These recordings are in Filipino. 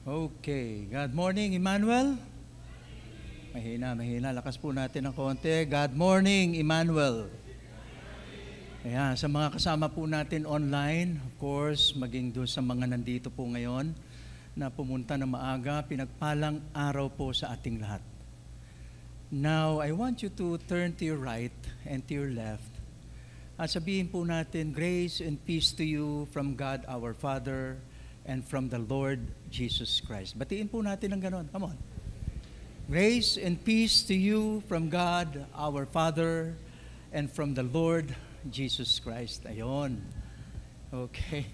Okay. God morning, Emmanuel. Mahina. Lakas po natin ng konti. God morning, Emmanuel. Ayan, sa mga kasama po natin online, of course, maging doon sa mga nandito po ngayon na pumunta na maaga, pinagpalang araw po sa ating lahat. Now, I want you to turn to your right and to your left. At sabihin po natin, grace and peace to you from God our Father and from the Lord Jesus Christ. Batiin po natin ng ganon. Come on. Grace and peace to you from God our Father and from the Lord Jesus Christ. Ayon. Okay.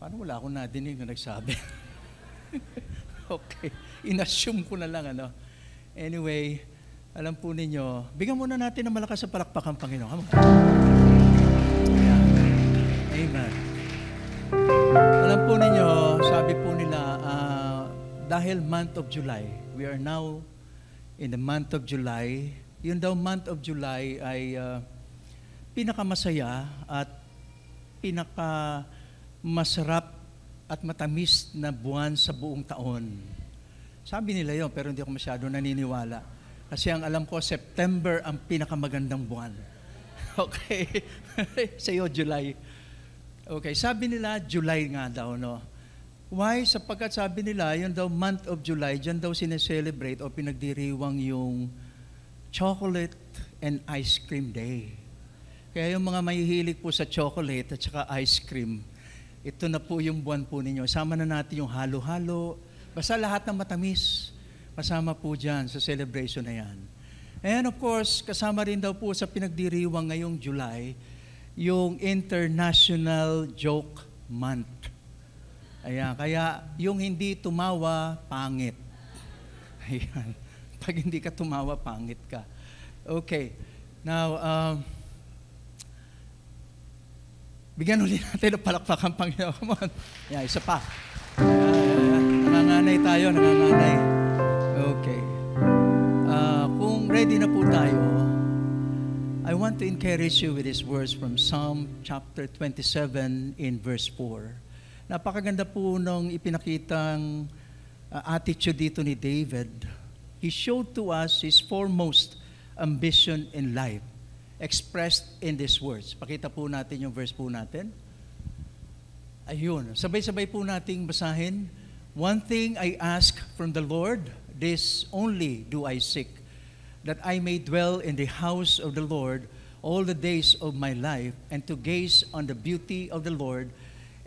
Paano wala akong nadinig na nagsabi? Okay. Inassume ko na lang, ano. Anyway, alam po ninyo, bigyan muna natin ng malakas sa palakpakan, Panginoon. Come on. Ayan. Amen. Alam po ninyo, sabi po nila, dahil month of July, we are now in the month of July. Yun daw month of July ay pinakamasaya at pinakamasarap at matamis na buwan sa buong taon. Sabi nila yun, pero hindi ako masyado naniniwala. Kasi ang alam ko, September ang pinakamagandang buwan. Okay? Sa'yo, July. Okay, sabi nila, July nga daw, no? Why? Sapagkat sabi nila, yun daw, month of July, dyan daw sineselebrate o pinagdiriwang yung chocolate and ice cream day. Kaya yung mga mahihilig po sa chocolate at saka ice cream, ito na po yung buwan po ninyo. Sama na natin yung halo-halo, basta lahat ng matamis, kasama po dyan sa celebration na yan. And of course, kasama rin daw po sa pinagdiriwang ngayong July, yung International Joke Month. Ayan, kaya yung hindi tumawa, pangit. Ayan, pag hindi ka tumawa, pangit ka. Okay, now, bigyan ulit natin ng palakpakan, Panginoon. Come on. Ayan, isa pa. Nanganganay tayo, nanganganay. Okay. Kung ready na po tayo, I want to encourage you with these words from Psalm chapter 27 in verse 4. Napakaganda po nung ipinakitang attitude dito ni David. He showed to us his foremost ambition in life, expressed in these words. Pakita po natin yung verse po natin. Ayun, sabay-sabay po nating basahin. One thing I ask from the Lord, this only do I seek, that I may dwell in the house of the Lord all the days of my life, and to gaze on the beauty of the Lord,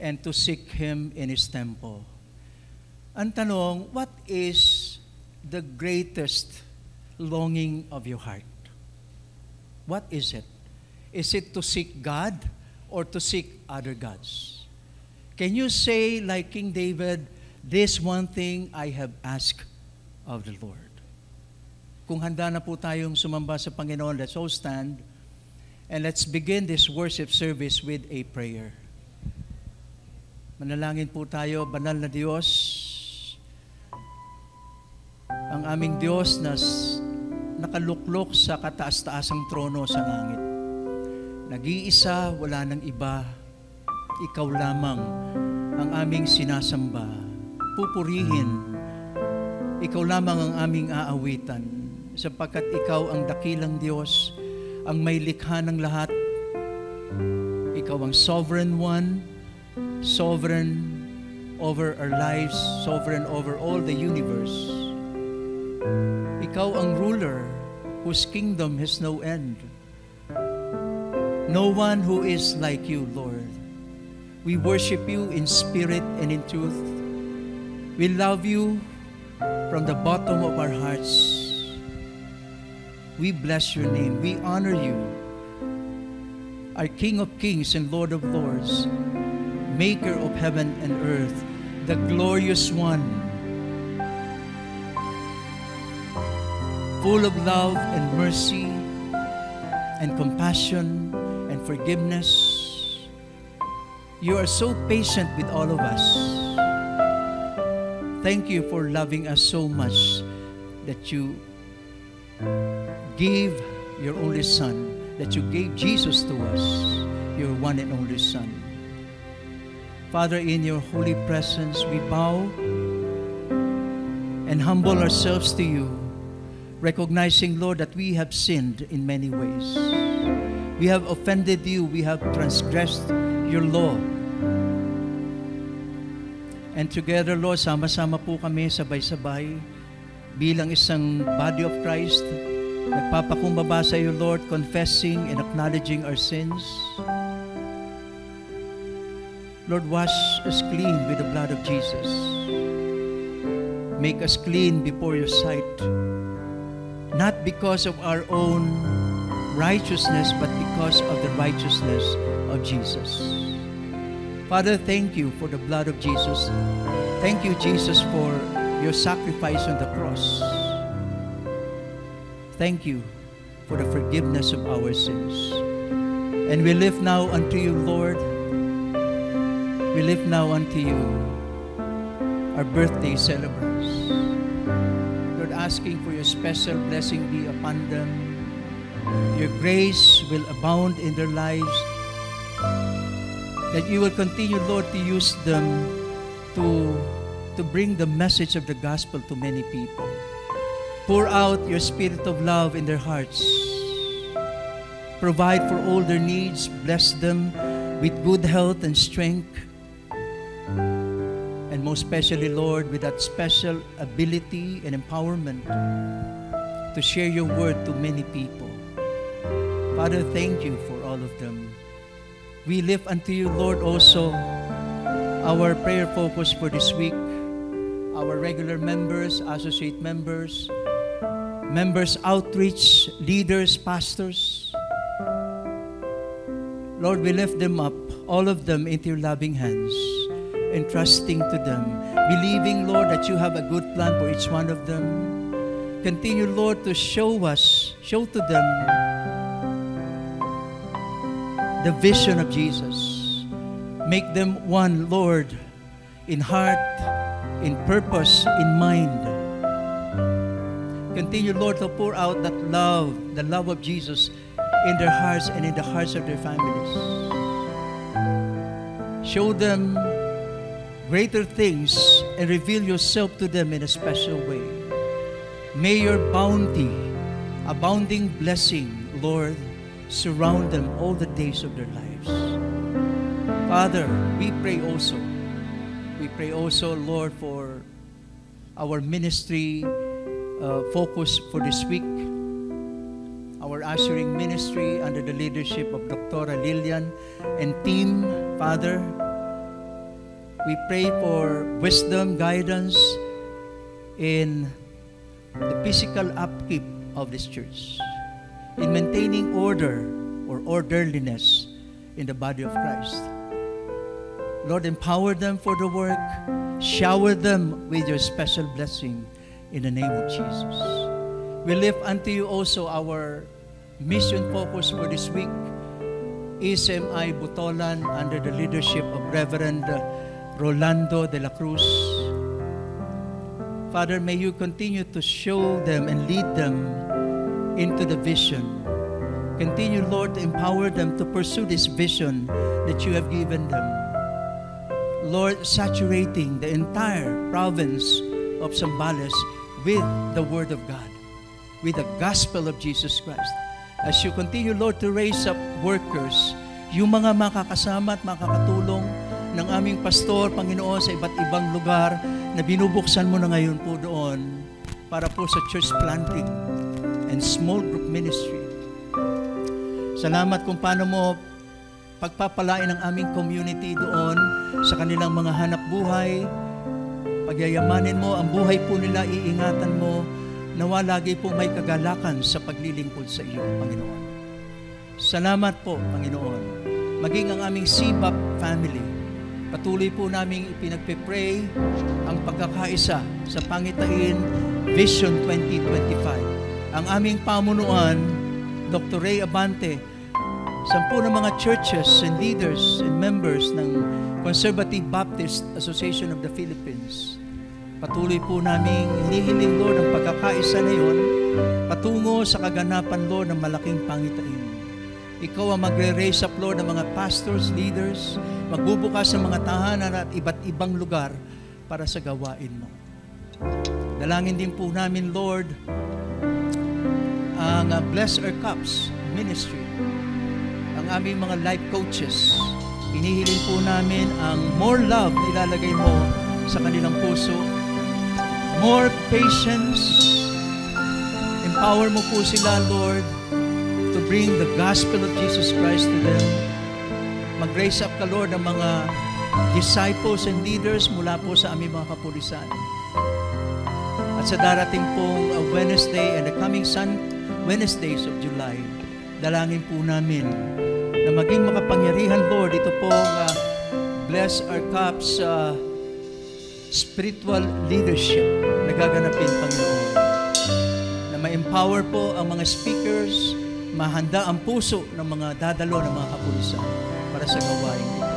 and to seek Him in His temple. Ang tanong, what is the greatest longing of your heart? What is it? Is it to seek God or to seek other gods? Can you say, like King David, this one thing I have asked of the Lord? Kung handa na po tayong sumamba sa Panginoon, let's all stand and let's begin this worship service with a prayer. Manalangin po tayo, banal na Diyos, ang aming Diyos na nakaluklok sa kataas-taasang trono sa langit. Nag-iisa, wala nang iba, ikaw lamang ang aming sinasamba. Pupurihin, ikaw lamang ang aming aawitan, sapagkat ikaw ang dakilang Diyos, ang may likha ng lahat. Ikaw ang sovereign one, sovereign over our lives, sovereign over all the universe. Ikaw ang ruler whose kingdom has no end. No one who is like you, Lord. We worship you in spirit and in truth. We love you from the bottom of our hearts. We bless your name. We honor you, our King of kings and Lord of lords, Maker of heaven and earth, the glorious one, full of love and mercy and compassion and forgiveness. You are so patient with all of us. Thank you for loving us so much that you gave your only Son, that you gave Jesus to us, your one and only Son. Father, in your holy presence, we bow and humble ourselves to you, recognizing, Lord, that we have sinned in many ways. We have offended you. We have transgressed your law. And together, Lord, sama-sama po kami, sabay-sabay, bilang isang body of Christ, nagpapakumbaba sa iyo, Lord, confessing and acknowledging our sins. Lord, wash us clean with the blood of Jesus. Make us clean before your sight, not because of our own righteousness, but because of the righteousness of Jesus. Father, thank you for the blood of Jesus. Thank you, Jesus, for your sacrifice on the cross. Thank you for the forgiveness of our sins. And we lift now unto you, Lord. We lift now unto you our birthday celebrants. Lord, asking for your special blessing be upon them. Your grace will abound in their lives. That you will continue, Lord, to use them to bring the message of the gospel to many people. Pour out your spirit of love in their hearts. Provide for all their needs. Bless them with good health and strength. And most especially, Lord, with that special ability and empowerment to share your word to many people. Father, thank you for all of them. We lift unto you, Lord, also our prayer focus for this week, our regular members, associate members, members outreach, leaders, pastors. Lord, we lift them up, all of them, into your loving hands, entrusting to them, believing, Lord, that you have a good plan for each one of them. Continue, Lord, to show to them the vision of Jesus. Make them one, Lord, in heart, in purpose, in mind. Continue, Lord, to pour out that love, the love of Jesus, in their hearts and in the hearts of their families. Show them greater things and reveal yourself to them in a special way. May your bounty, abounding blessing, Lord, surround them all the days of their lives. Father, we pray also, Lord, for our ministry focus for this week, our ushering ministry under the leadership of Dr. Lillian and team. Father, we pray for wisdom, guidance in the physical upkeep of this church, in maintaining order or orderliness in the body of Christ. Lord, empower them for the work. Shower them with your special blessing in the name of Jesus. We lift unto you also our mission focus for this week, ECMI Butolan, under the leadership of Reverend Rolando de la Cruz. Father, may you continue to show them and lead them into the vision. Continue, Lord, to empower them to pursue this vision that you have given them. Lord, saturating the entire province of Zambales with the Word of God, with the gospel of Jesus Christ. As you continue, Lord, to raise up workers, yung mga makakasama at makakatulong ng aming pastor, Panginoon, sa iba't ibang lugar na binubuksan mo na ngayon po doon para po sa church planting and small group ministry. Salamat kung paano mo pagpapalain ang aming community doon sa kanilang mga hanap buhay. Pagyayamanin mo, ang buhay po nila, iingatan mo, nawa lagi po may kagalakan sa paglilingkod sa iyo, Panginoon. Salamat po, Panginoon. Maging ang aming CBAP family, patuloy po naming ipinagpipray ang pagkakaisa sa pangitain Vision 2025. Ang aming pamunuan, Dr. Ray Abante, 10 na mga churches and leaders and members ng Conservative Baptist Association of the Philippines. Patuloy po namin hinihiling, Lord, ang pagkakaisa na yun patungo sa kaganapan, Lord, ng malaking pangitain. Ikaw ang magre-raise up, Lord, ng mga pastors, leaders, magbubukas ng mga tahanan at iba't ibang lugar para sa gawain mo. Dalangin din po namin, Lord, ang Bless Our Cups Ministry, ang aming mga life coaches. Inihiling po namin ang more love na ilalagay mo sa kanilang puso, more patience. Empower mo po sila, Lord, to bring the gospel of Jesus Christ to them. Mag-raise up ka, Lord, ng mga disciples and leaders mula po sa aming mga kapulisan. At sa darating pong Wednesday and the coming Wednesdays of July, dalangin po namin na maging makapangyarihan, Lord, ito pong Bless Our Cups spiritual leadership na gaganapin, Panginoon. Na ma-empower po ang mga speakers, mahanda ang puso ng mga dadalo ng mga kapulisan para sa gawain nito.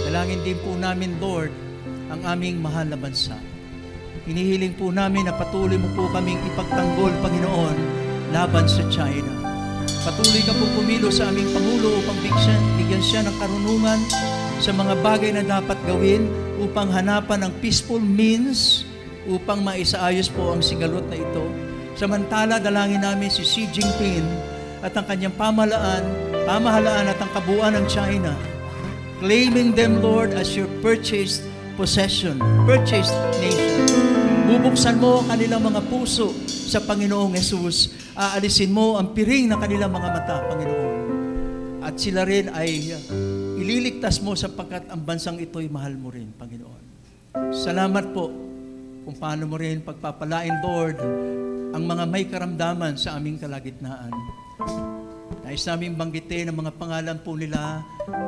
Dalangin din po namin, Lord, ang aming mahal na bansa. Hinihiling po namin na patuloy mo po kaming ipagtanggol, Panginoon, laban sa China. Patuloy ka po pumilo sa aming Pangulo upang bigyan siya ng karunungan sa mga bagay na dapat gawin upang hanapan ang peaceful means upang maisaayos po ang sigalot na ito. Samantala, dalangin namin si Xi Jinping at ang kanyang pamahalaan at ang kabuuan ng China, claiming them, Lord, as your purchased possession, purchased nation. Bubuksan mo ang kanilang mga puso sa Panginoong Yesus. Aalisin mo ang piring ng kanilang mga mata, Panginoon. At sila rin ay ililigtas mo sapagkat ang bansang ito'y mahal mo rin, Panginoon. Salamat po kung paano mo rin pagpapalain, Lord, ang mga may karamdaman sa aming kalagitnaan. Nais namin banggitin ang mga pangalan po nila: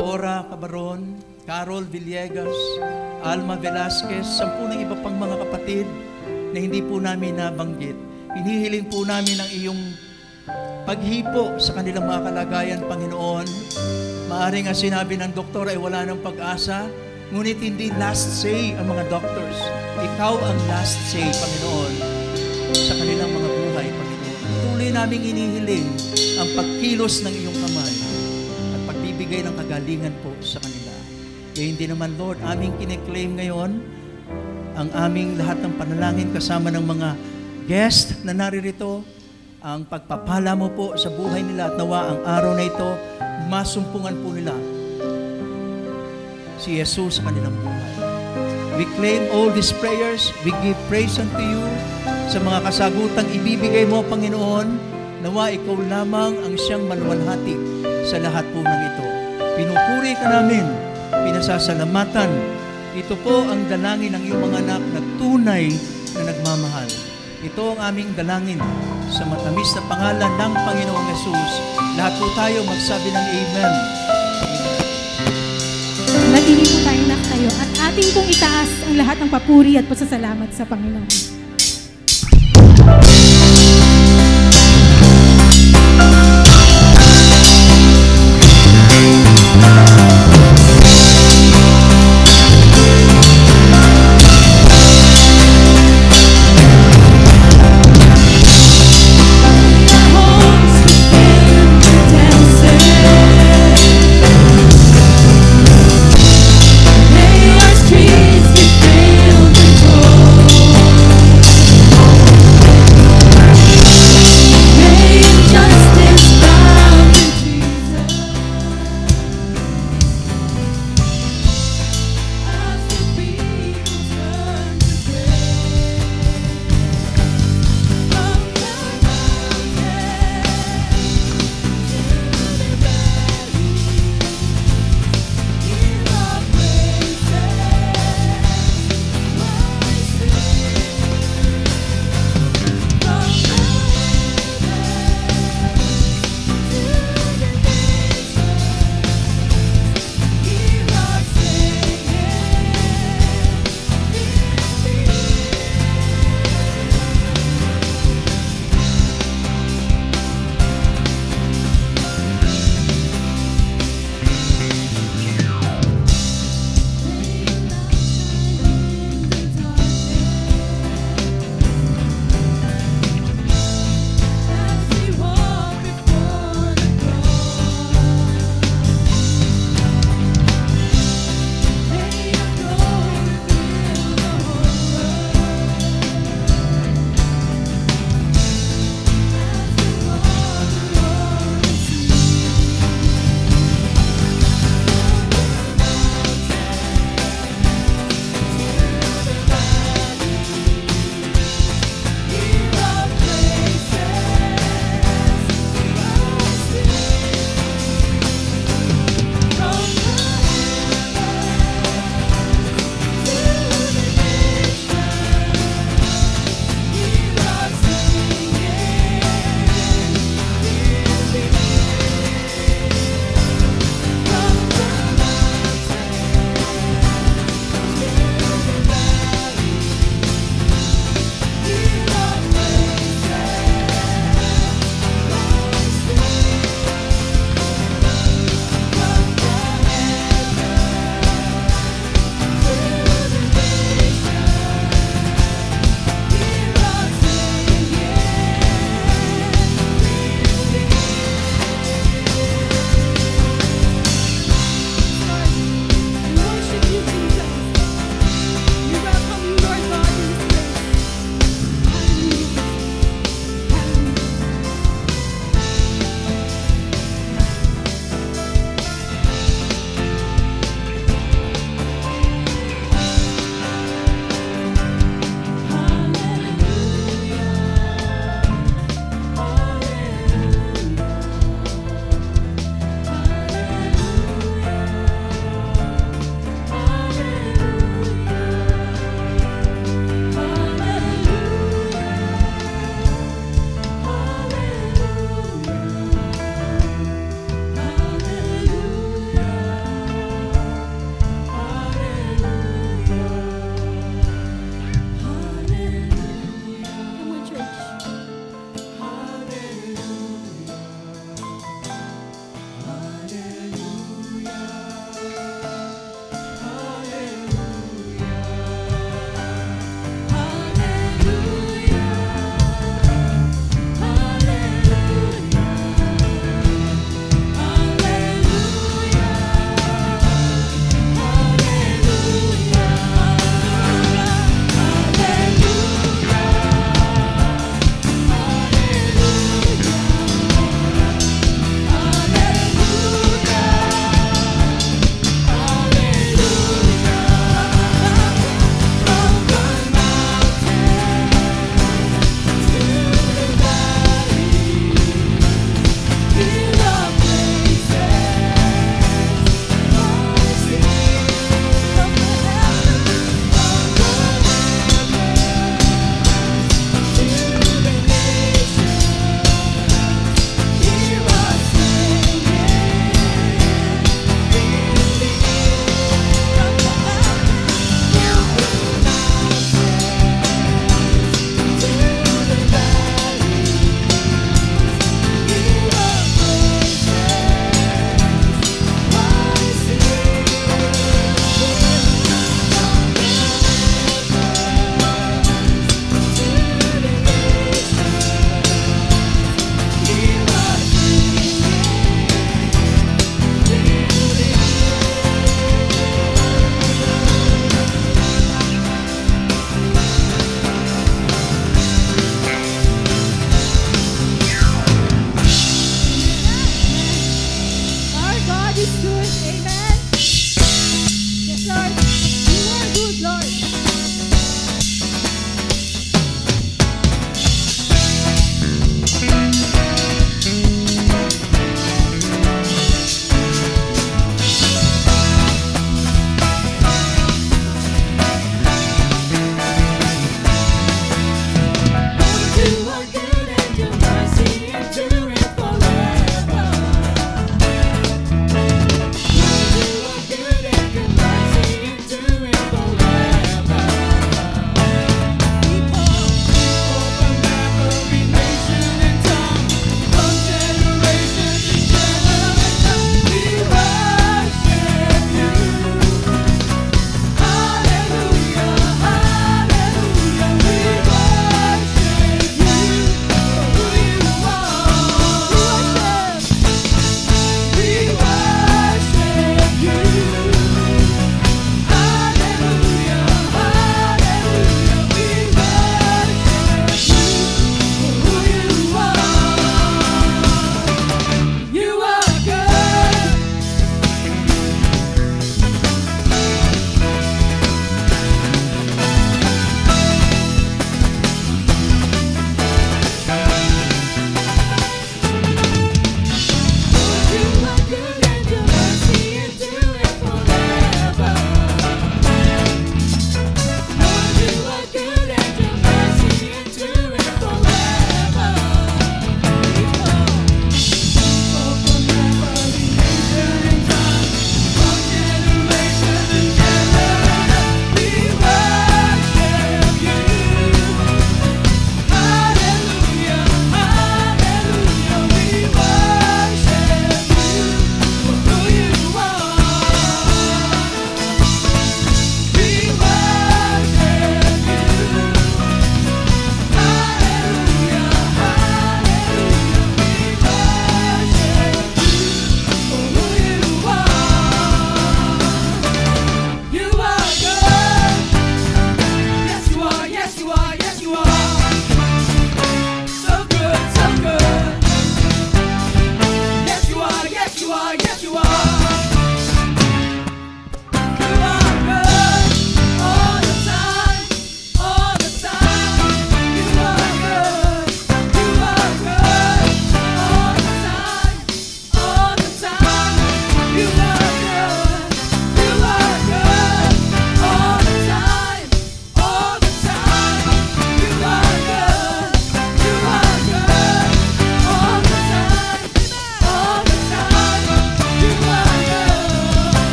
Cora Cabaron, Carol Villegas, Alma Velasquez, 10 ng iba pang mga kapatid na hindi po namin nabanggit. Hinihiling po namin ang iyong paghipo sa kanilang mga kalagayan, Panginoon. Maaring ang sinabi ng doktor ay wala ng pag-asa, ngunit hindi last say ang mga doctors. Ikaw ang last say, Panginoon, sa kanilang mga buhay, Panginoon. Tuloy naming inihiling ang pagkilos ng iyong kamay at pagbibigay ng kagalingan po sa kanila. Kaya hindi naman, Lord, aming kine-claim ngayon ang aming lahat ng panalangin kasama ng mga guest na naririto, ang pagpapala mo po sa buhay nila at nawa ang araw na ito, masumpungan po nila si Jesus sa kanilang buhay. We claim all these prayers, we give praise unto you sa mga kasagutang ibibigay mo, Panginoon. Nawa ikaw lamang ang siyang maluwalhati sa lahat po ng ito. Pinupuri ka namin, pinasasalamatan. Ito po ang dalangin ng iyong mga anak na tunay na nagmamahal. Ito ang aming dalangin sa matamis na pangalan ng Panginoong Yesus. Lahat po tayo magsabi ng Amen. Natili po tayo na kayo at ating pong itaas ang lahat ng papuri at pasasalamat sa Panginoon.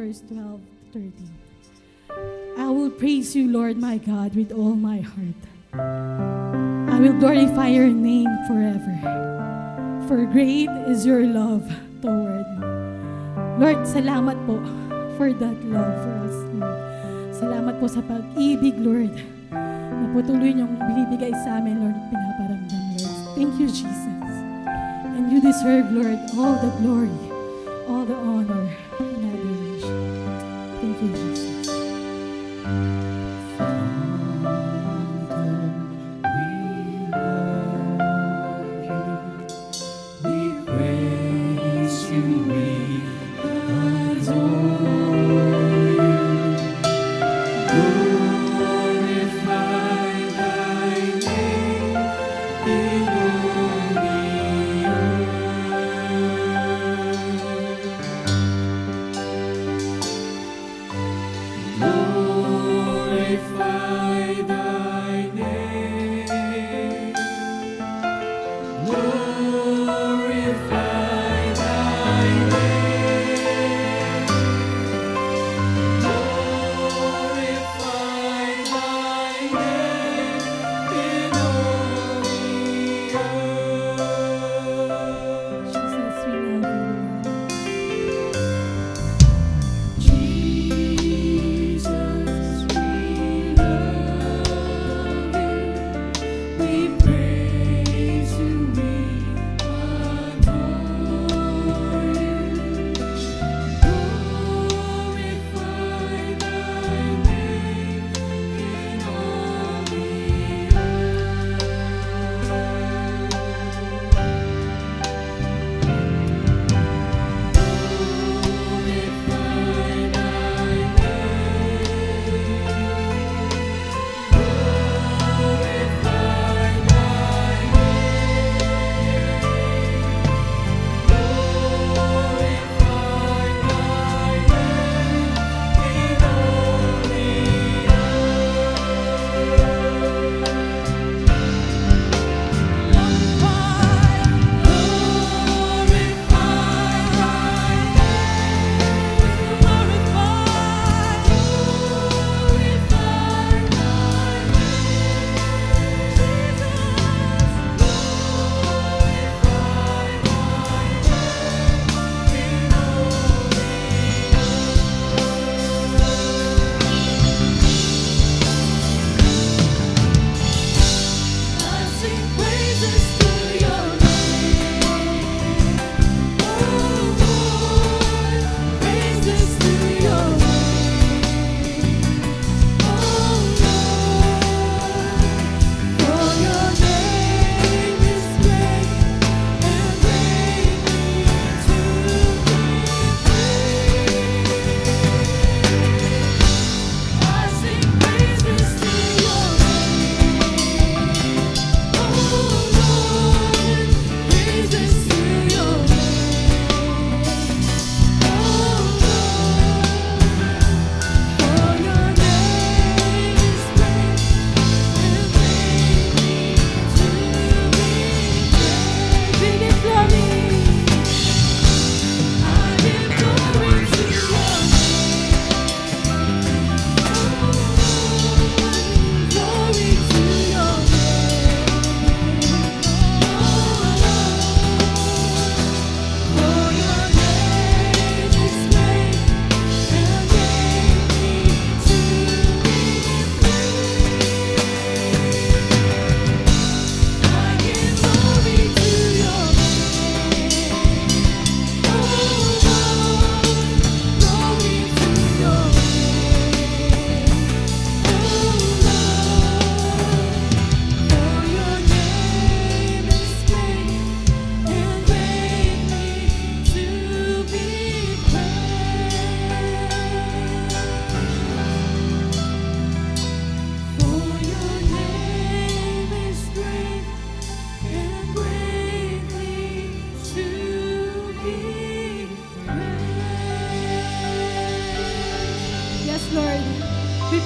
verse 12-13. I will praise you, Lord my God, with all my heart. I will glorify your name forever. For great is your love toward me. Lord, salamat po for that love for us, Lord. Salamat po sa pag-ibig, Lord, na patuloy niyong binibigay sa amin, Lord, at pinaparamdam, Lord. Thank you, Jesus. And you deserve, Lord, all the glory, all the honor, and adoration. Thank you, Jesus.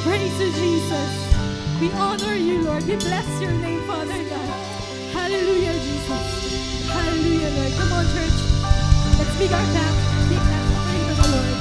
praise you, Jesus. We honor you, Lord. We bless your name, Father God. Hallelujah, Jesus. Hallelujah, Lord. Come on, church. Let's big our clap. Big clap. Praise the Lord.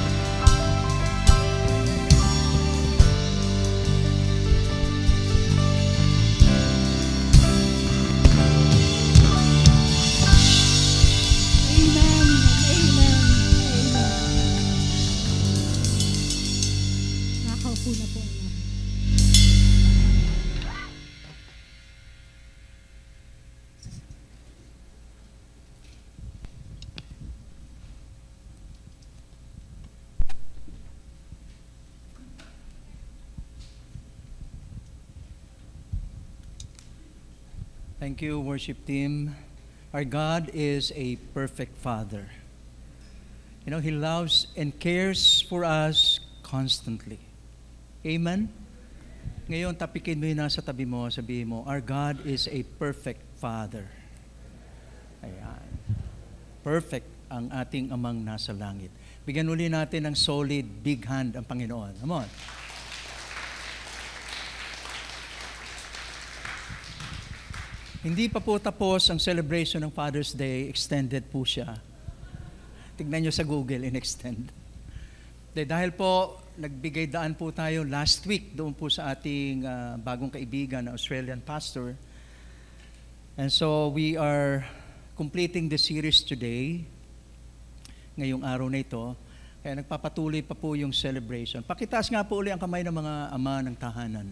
Thank you, worship team. Our God is a perfect Father. You know, He loves and cares for us constantly. Amen? Ngayon, tapikin mo yun nasa tabi mo, sabihin mo, our God is a perfect Father. Ayan. Perfect ang ating amang nasa langit. Bigyan uli natin ng solid, big hand ang Panginoon. Come on. Hindi pa po tapos ang celebration ng Father's Day, extended po siya. Tignan nyo sa Google, in-extend. Dahil po, nagbigay daan po tayo last week doon po sa ating bagong kaibigan na Australian pastor. And so we are completing the series today, ngayong araw na ito. Kaya nagpapatuloy pa po yung celebration. Pakitaas nga po uli ang kamay ng mga ama ng tahanan.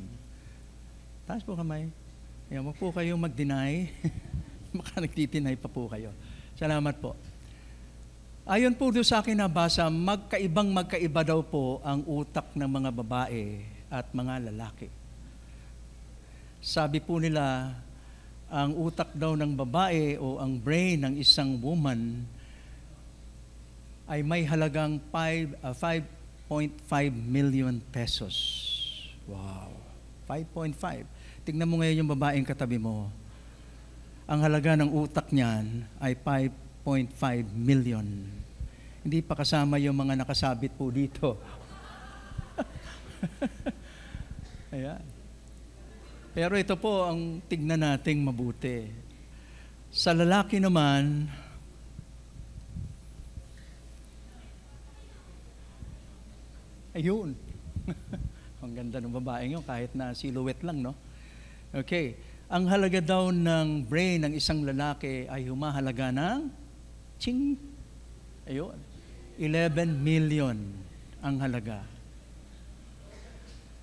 Taas po kamay. Kaya wag po kayong mag-deny. Baka nagtitinay pa po kayo. Salamat po. Ayon po doon sa akin nabasa, magkaiba daw po ang utak ng mga babae at mga lalaki. Sabi po nila, ang utak daw ng babae o ang brain ng isang woman ay may halagang 5.5 million pesos. Wow. 5.5. Tignan mo ngayon yung babaeng katabi mo. Ang halaga ng utak niyan ay 5.5 million. Hindi pa kasama yung mga nakasabit po dito. Ayan. Pero ito po ang tignan nating mabuti. Sa lalaki naman, ayun. Ang ganda ng babaeng yun, kahit na silhouette lang, no? Okay. Ang halaga daw ng brain ng isang lalaki ay humahalaga ng ching. Ayun. 11 million ang halaga.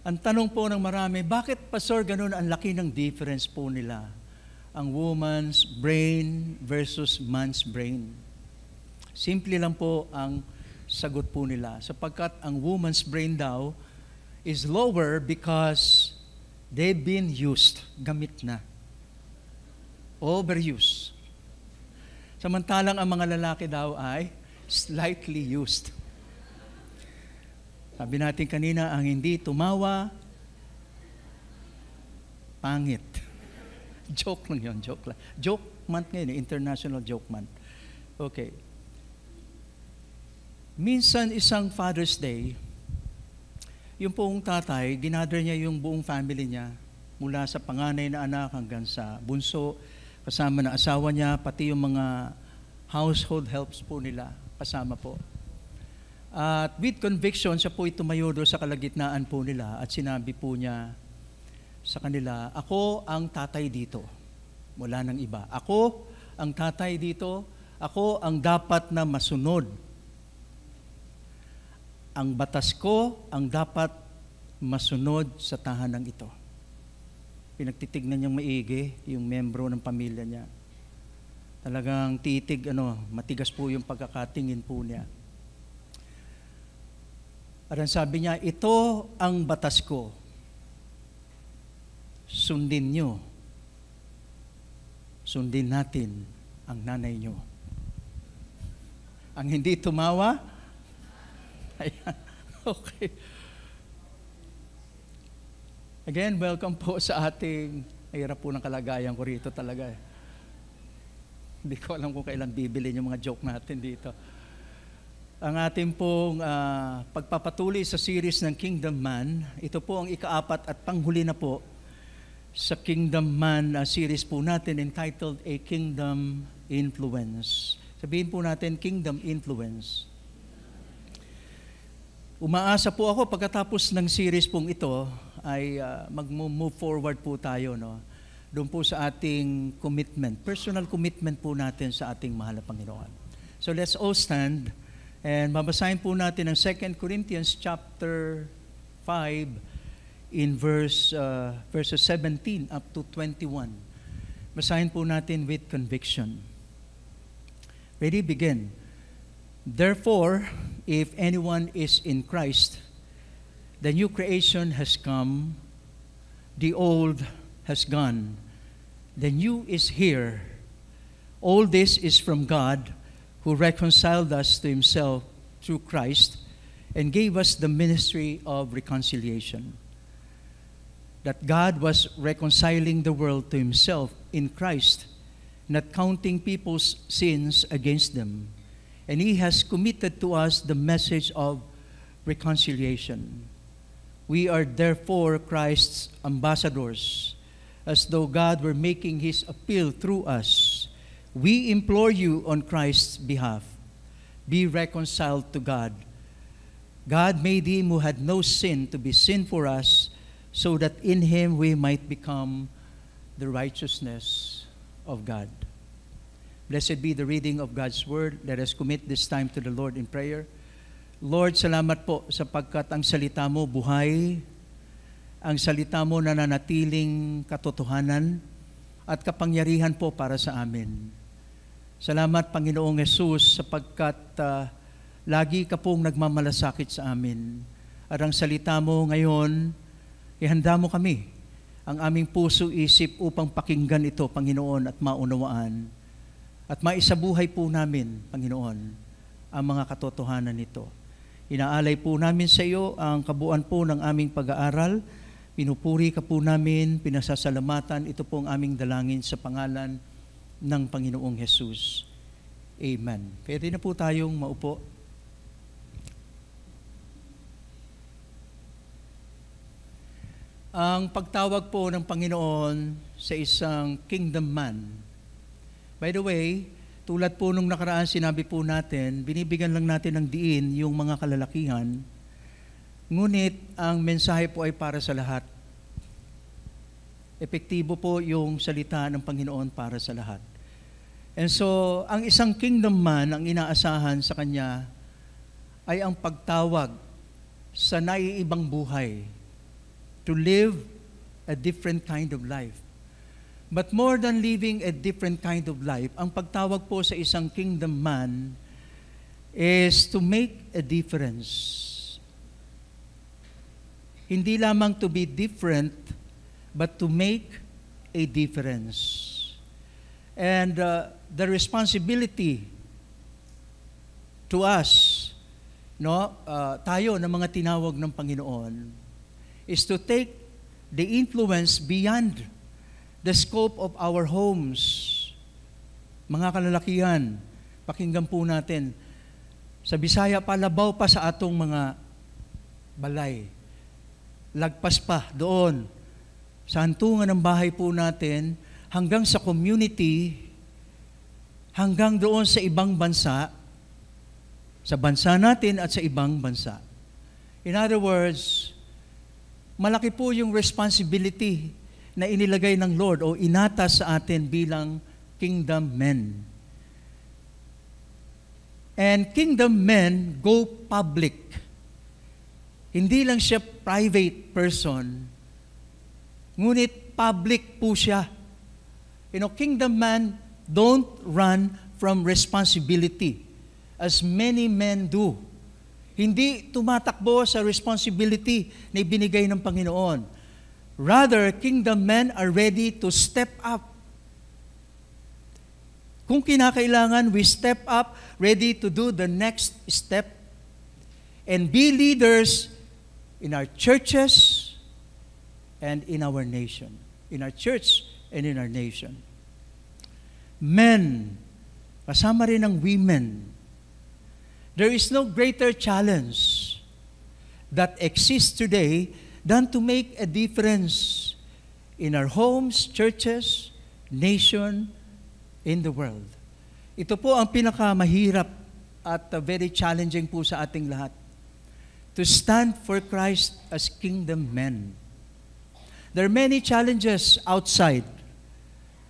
Ang tanong po ng marami, bakit pastor ganun ang laki ng difference po nila? Ang woman's brain versus man's brain. Simple lang po ang sagot po nila. Sapagkat ang woman's brain daw is lower because they've been used, gamit na. Overuse. Samantalang ang mga lalaki daw ay slightly used. Sabi natin kanina, ang hindi tumawa, pangit. Joke lang yun, joke lang. Joke month ngayon, International Joke Month. Okay. Minsan isang Father's Day, yung pong tatay, ginather niya yung buong family niya, mula sa panganay na anak hanggang sa bunso, kasama na asawa niya, pati yung mga household helps po nila, kasama po. At with conviction, siya po'y tumayo doon sa kalagitnaan po nila at sinabi po niya sa kanila, ako ang tatay dito, wala nang iba. Ako ang tatay dito, ako ang dapat na masunod. Ang batas ko ang dapat masunod sa tahanang ito. Pinagtitignan niyang maigi yung membro ng pamilya niya. Talagang titig, matigas po yung pagkakatingin po niya. At ang sabi niya, ito ang batas ko. Sundin niyo. Sundin natin ang nanay niyo. Ang hindi tumawa, ayan. Okay. Again, welcome po sa ating, hirap po ng kalagayan ko rito talaga. Hindi ko alam kung kailan bibilin yung mga joke natin dito. Ang ating pong pagpapatuloy sa series ng Kingdom Man, ito po ang ika-4 at panghuli na po sa Kingdom Man series po natin entitled A Kingdom Influence. Sabihin po natin, Kingdom Influence. Umaasa po ako pagkatapos ng series pong ito ay mag-move forward po tayo, no? Doon po sa ating commitment, personal commitment po natin sa ating mahal na Panginoon. So let's all stand and babasahin po natin ang 2 Corinthians chapter 5 in verses 17 up to 21. Basahin po natin with conviction. Ready? Begin. Therefore, if anyone is in Christ, the new creation has come, the old has gone. The new is here. All this is from God, who reconciled us to himself through Christ and gave us the ministry of reconciliation. That God was reconciling the world to himself in Christ, not counting people's sins against them. And he has committed to us the message of reconciliation. We are therefore Christ's ambassadors, as though God were making his appeal through us. We implore you on Christ's behalf, be reconciled to God. God made him who had no sin to be sin for us, so that in him we might become the righteousness of God. Blessed be the reading of God's word. Let us commit this time to the Lord in prayer. Lord, salamat po sapagkat ang salita mo buhay, ang salita mo nananatiling katotohanan at kapangyarihan po para sa amin. Salamat, Panginoong Hesus, sapagkat lagi ka pong nagmamalasakit sa amin. At ang salita mo ngayon, ihanda mo kami, ang aming puso, isip upang pakinggan ito, Panginoon, at maunawaan. At maisabuhay po namin, Panginoon, ang mga katotohanan nito. Inaalay po namin sa iyo ang kabuuan po ng aming pag-aaral. Pinupuri ka po namin, pinasasalamatan. Ito po ang aming dalangin sa pangalan ng Panginoong Hesus. Amen. Pwede na po tayong maupo. Ang pagtawag po ng Panginoon sa isang kingdom man. By the way, tulad po nung nakaraan sinabi po natin, binibigyan lang natin ng diin yung mga kalalakihan, ngunit ang mensahe po ay para sa lahat. Epektibo po yung salita ng Panginoon para sa lahat. And so, ang isang kingdom man, ang inaasahan sa kanya, ay ang pagtawag sa naiibang buhay, to live a different kind of life. But more than living a different kind of life, ang pagtawag po sa isang kingdom man is to make a difference. Hindi lamang to be different, but to make a difference. And the responsibility to us, tayo na mga tinawag ng Panginoon, is to take the influence beyond the scope of our homes. Mga kalalakihan, pakinggan po natin. Sa Bisaya, palabaw pa sa atong mga balay. Lagpas pa doon. Sa hantungan ng bahay po natin, hanggang sa community, hanggang doon sa ibang bansa, sa bansa natin at sa ibang bansa. In other words, malaki po yung responsibility na inilagay ng Lord o inatas sa atin bilang kingdom men. And kingdom men go public. Hindi lang siya private person, ngunit public po siya. Kingdom men don't run from responsibility as many men do. Hindi tumatakbo sa responsibility na ibinigay ng Panginoon. Rather, kingdom men are ready to step up. Kung kinakailangan, we step up, ready to do the next step and be leaders in our churches and in our nation. In our church and in our nation. Men, kasama rin ang women. There is no greater challenge that exists today than to make a difference in our homes, churches, nation, in the world. Ito po ang pinakamahirap at very challenging po sa ating lahat. To stand for Christ as kingdom men. There are many challenges outside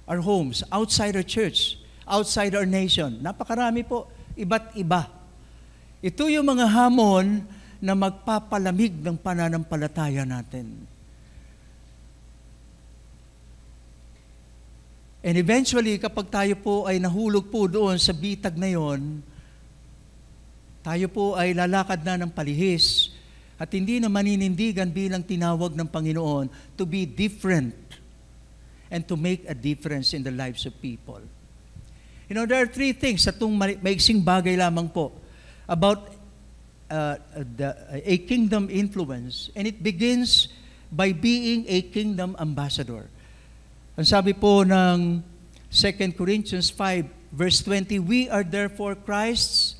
our homes, outside our church, outside our nation. Napakarami po, iba't iba. Ito yung mga hamon na magpapalamig ng pananampalataya natin. And eventually, kapag tayo po ay nahulog po doon sa bitag na yon, tayo po ay lalakad na ng palihis at hindi na maninindigan bilang tinawag ng Panginoon to be different and to make a difference in the lives of people. You know, there are three things sa itong maiksing bagay lamang po about a kingdom influence, and it begins by being a kingdom ambassador. Ang sabi po ng 2 Corinthians 5, verse 20, we are therefore Christ's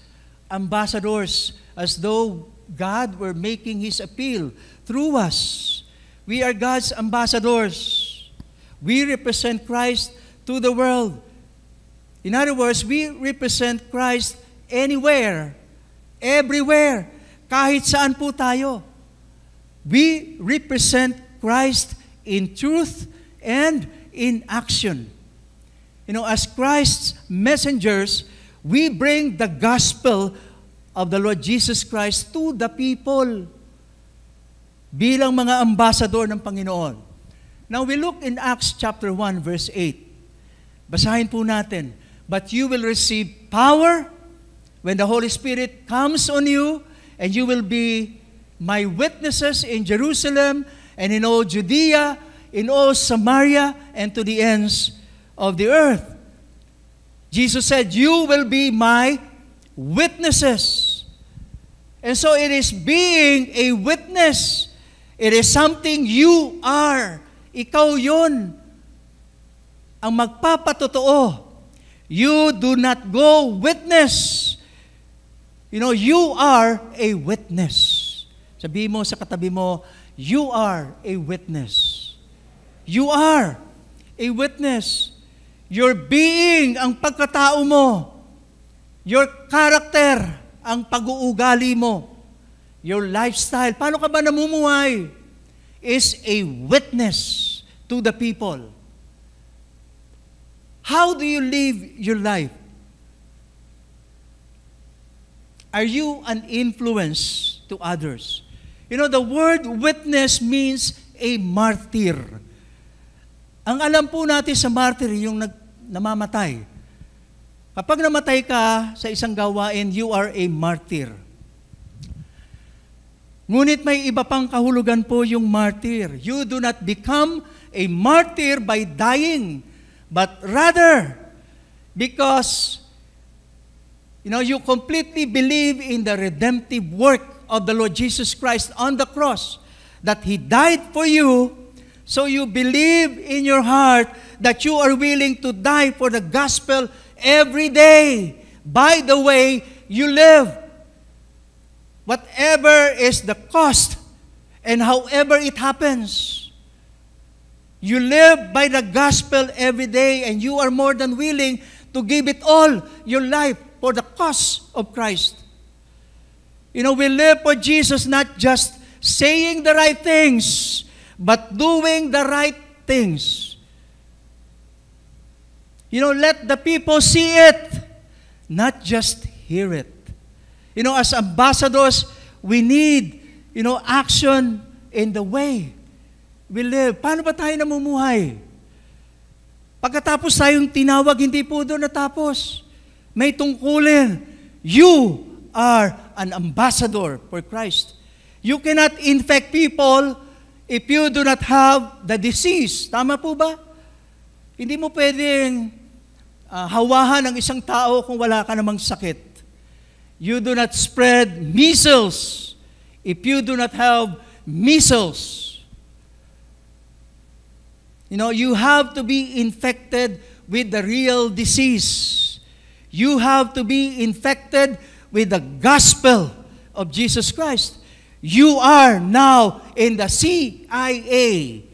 ambassadors, as though God were making His appeal through us. We are God's ambassadors. We represent Christ to the world. In other words, we represent Christ anywhere, everywhere, kahit saan po tayo. We represent Christ in truth and in action. You know, as Christ's messengers, we bring the gospel of the Lord Jesus Christ to the people bilang mga ambassador ng Panginoon. Now we look in Acts chapter 1 verse 8. Basahin po natin. But you will receive power when the Holy Spirit comes on you, and you will be my witnesses in Jerusalem and in all Judea, in all Samaria, and to the ends of the earth. Jesus said, you will be my witnesses. And so it is being a witness. It is something you are. Ikaw yun ang magpapatotoo. You do not go witness. You know, you are a witness. Sabihin mo sa katabi mo, you are a witness. You are a witness. Your being, ang pagkatao mo. Your character, ang pag-uugali mo. Your lifestyle, paano ka ba namumuhay? Is a witness to the people. How do you live your life? Are you an influence to others? You know, the word witness means a martyr. Ang alam po natin sa martyr, yung namamatay. Kapag namatay ka sa isang gawain, you are a martyr. Ngunit may iba pang kahulugan po yung martyr. You do not become a martyr by dying, but rather because you completely believe in the redemptive work of the Lord Jesus Christ on the cross, that He died for you, so you believe in your heart that you are willing to die for the gospel every day by the way you live. Whatever is the cost and however it happens, you live by the gospel every day, and you are more than willing to give it all your life for the cause of Christ. You know, we live for Jesus, not just saying the right things, but doing the right things. You know, let the people see it, not just hear it. You know, as ambassadors, we need, action in the way we live. Paano ba tayo namumuhay? Pagkatapos tayong tinawag, hindi po doon natapos. May tungkulin. You are an ambassador for Christ. You cannot infect people if you do not have the disease. Tama po ba? Hindi mo pwedeng hawahan ng isang tao kung wala ka namang sakit. You do not spread measles if you do not have measles. You have to be infected with the real disease. You have to be infected with the gospel of Jesus Christ. You are now in the CIA.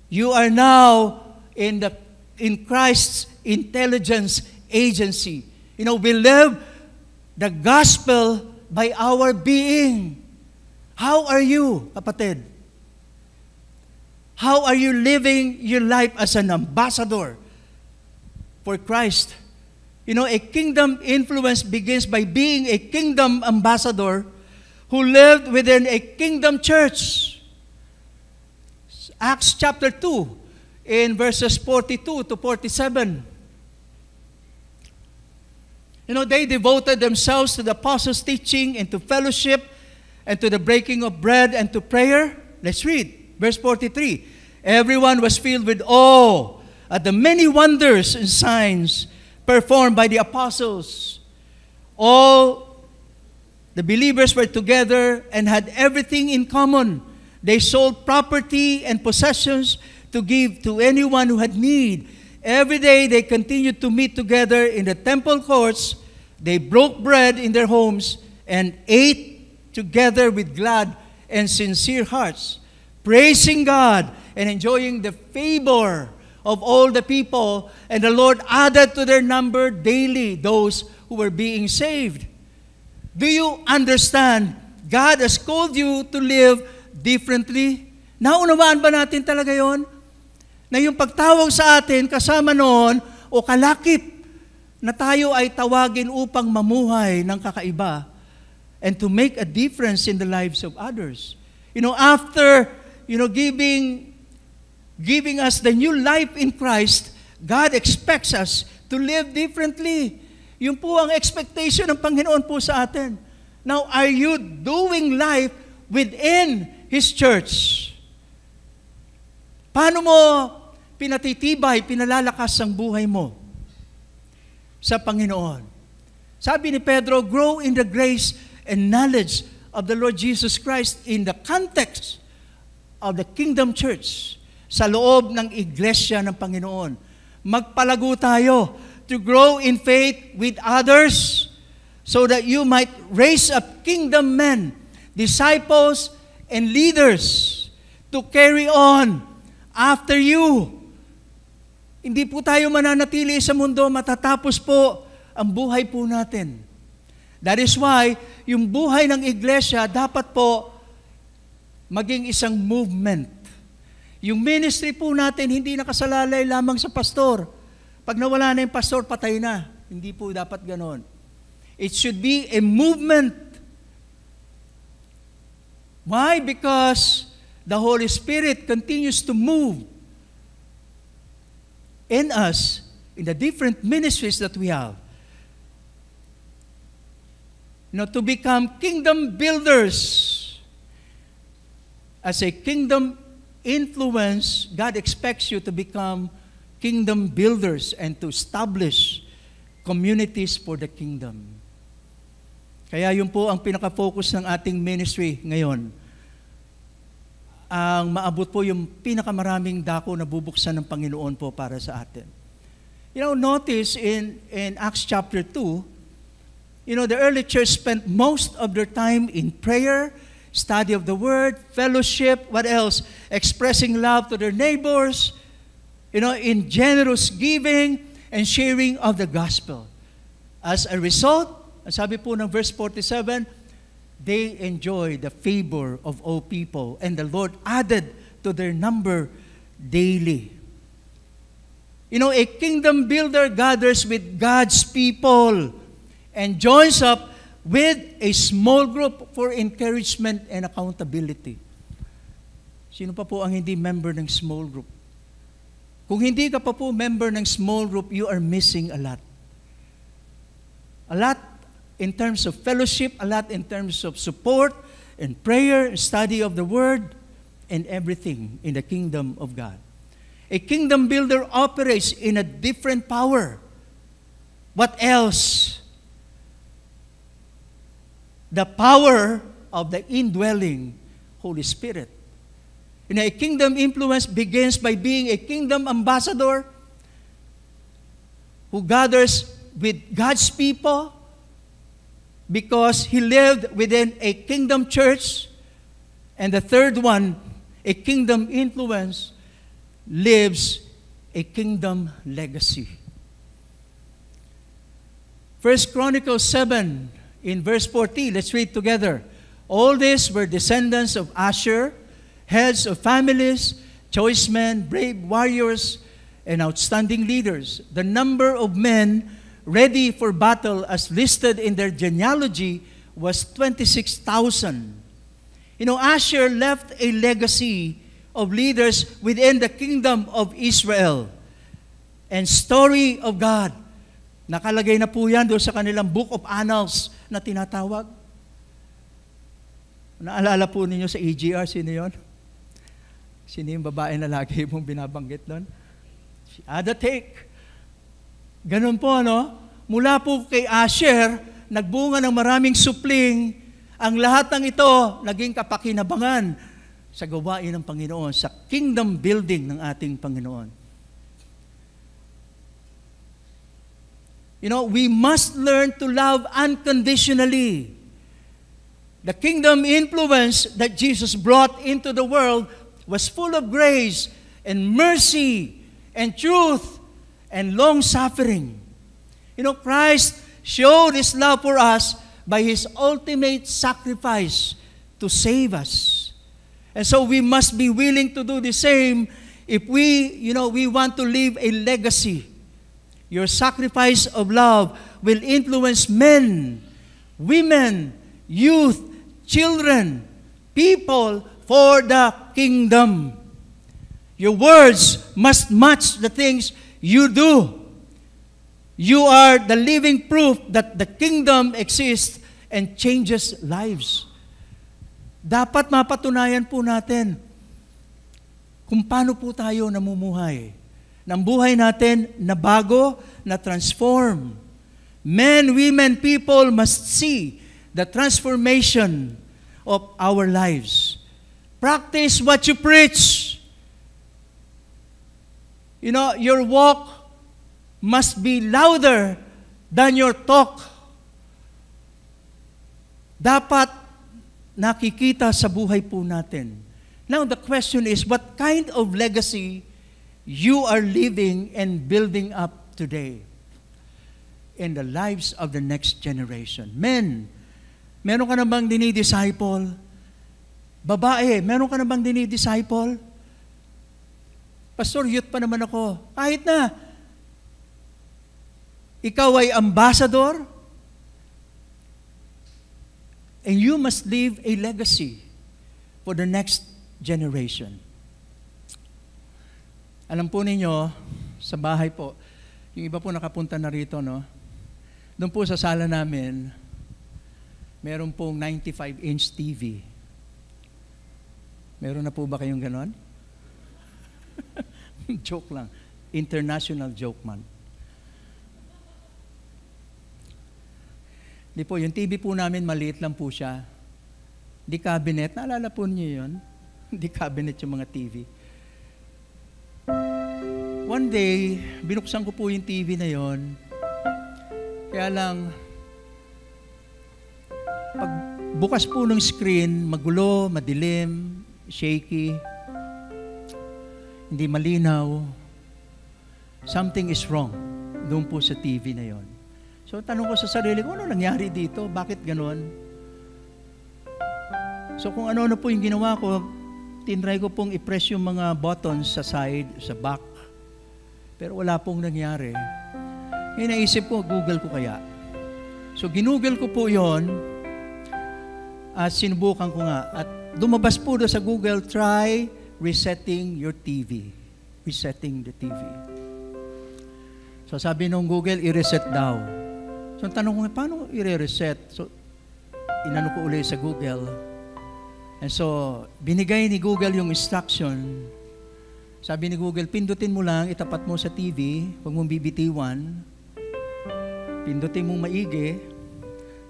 You are now in Christ's intelligence agency. We live the gospel by our being. How are you, kapatid? How are you living your life as an ambassador for Christ? A kingdom influence begins by being a kingdom ambassador who lived within a kingdom church. Acts chapter 2, in verses 42 to 47. They devoted themselves to the apostles' teaching and to fellowship and to the breaking of bread and to prayer. Let's read verse 43. Everyone was filled with awe at the many wonders and signs performed by the apostles. All the believers were together and had everything in common. They sold property and possessions to give to anyone who had need. Every day they continued to meet together in the temple courts. They broke bread in their homes and ate together with glad and sincere hearts, praising God and enjoying the favor of all the people. And the Lord added to their number daily those who were being saved. Do you understand? God has called you to live differently. Naunawaan ba natin talaga yon? Na yung pagtawag sa atin kasama noon o kalakip na tayo ay tawagin upang mamuhay ng kakaiba and to make a difference in the lives of others. After, giving us the new life in Christ, God expects us to live differently. Yun po ang expectation ng Panginoon po sa atin. Now, are you doing life within His church? Paano mo pinatitibay, pinalalakas ang buhay mo sa Panginoon? Sabi ni Pedro, grow in the grace and knowledge of the Lord Jesus Christ in the context of the Kingdom Church, sa loob ng iglesia ng Panginoon. Magpalago tayo to grow in faith with others so that you might raise up kingdom men, disciples, and leaders to carry on after you. Hindi po tayo mananatili sa mundo, matatapos po ang buhay po natin. That is why, yung buhay ng iglesia dapat po maging isang movement. Yung ministry po natin, hindi nakasalalay lamang sa pastor. Pag nawala na yung pastor, patay na. Hindi po dapat ganon. It should be a movement. Why? Because the Holy Spirit continues to move in us in the different ministries that we have. To become kingdom builders. As a kingdom influence, God expects you to become kingdom builders and to establish communities for the kingdom. Kaya yun po ang pinaka-focus ng ating ministry ngayon. Ang maabot po yung pinakamaraming dako na bubuksan ng Panginoon po para sa atin. Notice in Acts chapter 2, the early church spent most of their time in prayer, study of the word, fellowship, what else? Expressing love to their neighbors, in generous giving and sharing of the gospel. As a result, sabi po ng verse 47, they enjoy the favor of all people, and the Lord added to their number daily. A kingdom builder gathers with God's people and joins up with a small group for encouragement and accountability. Sino pa po ang hindi member ng small group? Kung hindi ka pa po member ng small group, you are missing a lot. A lot in terms of fellowship, a lot in terms of support and prayer, study of the word, and everything in the kingdom of God. A kingdom builder operates in a different power. What else? The power of the indwelling Holy Spirit. A kingdom influence begins by being a kingdom ambassador who gathers with God's people because he lived within a kingdom church. And the third one, a kingdom influence, lives a kingdom legacy. 1 Chronicles 7 in verse 14, let's read together. All these were descendants of Asher, heads of families, choice men, brave warriors, and outstanding leaders. The number of men ready for battle as listed in their genealogy was 26,000. Asher left a legacy of leaders within the kingdom of Israel and story of God. Nakalagay na po yan doon sa kanilang Book of Annals na tinatawag. Naalala po ninyo sa EGR, sino yun? Sino yung babae na lagi mong binabanggit doon? Si Ada Take. Ganun po, no? Mula po kay Asher, nagbunga ng maraming supling. Ang lahat ng ito, naging kapakinabangan sa gawain ng Panginoon, sa kingdom building ng ating Panginoon. You know, we must learn to love unconditionally. The kingdom influence that Jesus brought into the world was full of grace and mercy and truth and long-suffering. You know, Christ showed His love for us by His ultimate sacrifice to save us. And so we must be willing to do the same if we want to leave a legacy. Your sacrifice of love will influence men, women, youth, children, people for the kingdom. Your words must match the things you do. You are the living proof that the kingdom exists and changes lives. Dapat mapatunayan po natin kung paano po tayo namumuhay. Ng buhay natin na bago, na transform. Men, women, people must see the transformation of our lives. Practice what you preach. You know, your walk must be louder than your talk. Dapat nakikita sa buhay po natin. Now the question is, what kind of legacy you are living and building up today in the lives of the next generation? Men, meron ka na bang dinidisciple? Babae, meron ka na bang dinidisciple? Pastor, youth pa naman ako. Kahit na, ikaw ay ambassador, and you must leave a legacy for the next generation. Alam po ninyo, sa bahay po, yung iba po nakapunta na rito, no? Doon po sa sala namin, meron pong 95-inch TV. Meron na po ba kayong ganon? Joke lang. International joke man. Di po, yung TV po namin, maliit lang po siya. Di cabinet, naalala po niyo yun? Di cabinet yung mga TV. One day, binuksan ko po yung TV na yon. Kaya lang, pag bukas po ng screen, magulo, madilim, shaky, hindi malinaw, something is wrong doon po sa TV na yon. So, tanong ko sa sarili ko, ano nangyari dito? Bakit ganon? So, kung ano-ano po yung ginawa ko, tinry ko pong i-press yung mga buttons sa side, sa back. Pero wala pong nangyari. Ngayon naisip ko, Google ko kaya. So, ginoogle ko po yon at sinubukan ko nga. At lumabas po doon sa Google, try resetting your TV. Resetting the TV. So, sabi nung Google, i-reset daw. So, tanong ko, paano i-reset? So, inano ko ulit sa Google. And so, binigay ni Google yung instruction. Sabi ni Google, pindutin mo lang, itapat mo sa TV, huwag mong bibitiwan. Pindutin mong maigi.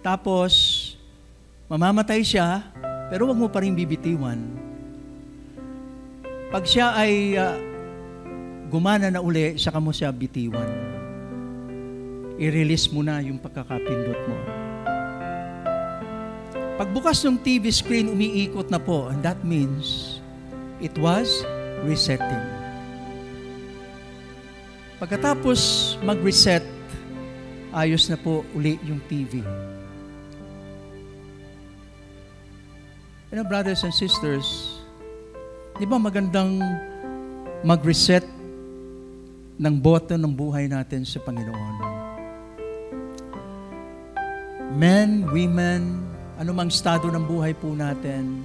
Tapos, mamamatay siya, pero huwag mo pa rin bibitiwan. Pag siya ay gumana na uli, saka mo siya bitiwan. I-release mo na yung pagkakapindot mo. Pagbukas ng TV screen, umiikot na po. And that means, it was resetting. Pagkatapos mag-reset, ayos na po uli yung TV. You know, brothers and sisters, di ba magandang mag-reset ng button ng buhay natin sa Panginoon? Men, women, anumang estado ng buhay po natin,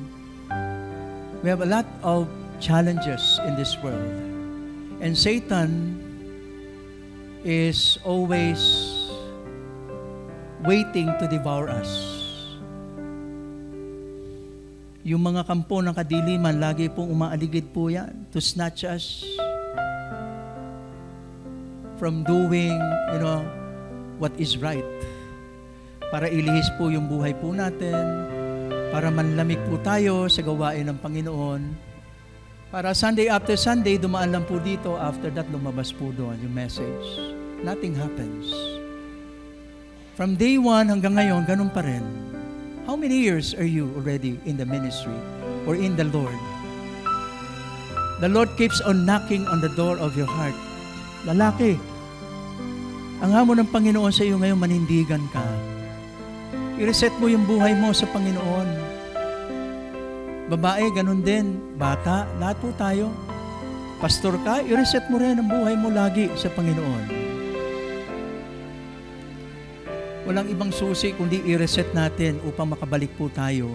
we have a lot of challenges in this world. And Satan is always waiting to devour us. Yung mga kampo ng kadiliman, lagi pong umaaligid po yan to snatch us from doing, what is right. Para ilihis po yung buhay po natin, para manlamig po tayo sa gawain ng Panginoon. Para Sunday after Sunday, dumaan lang po dito, after that, lumabas po doon yung message. Nothing happens. From day 1 hanggang ngayon, ganun pa rin. How many years are you already in the ministry or in the Lord? The Lord keeps on knocking on the door of your heart. Lalaki, ang hamon ng Panginoon sa iyo ngayon, manindigan ka. I-reset mo yung buhay mo sa Panginoon. Babae, ganun din. Bata, lahat po tayo. Pastor ka, i-reset mo rin ang buhay mo lagi sa Panginoon. Walang ibang susi kundi i-reset natin upang makabalik po tayo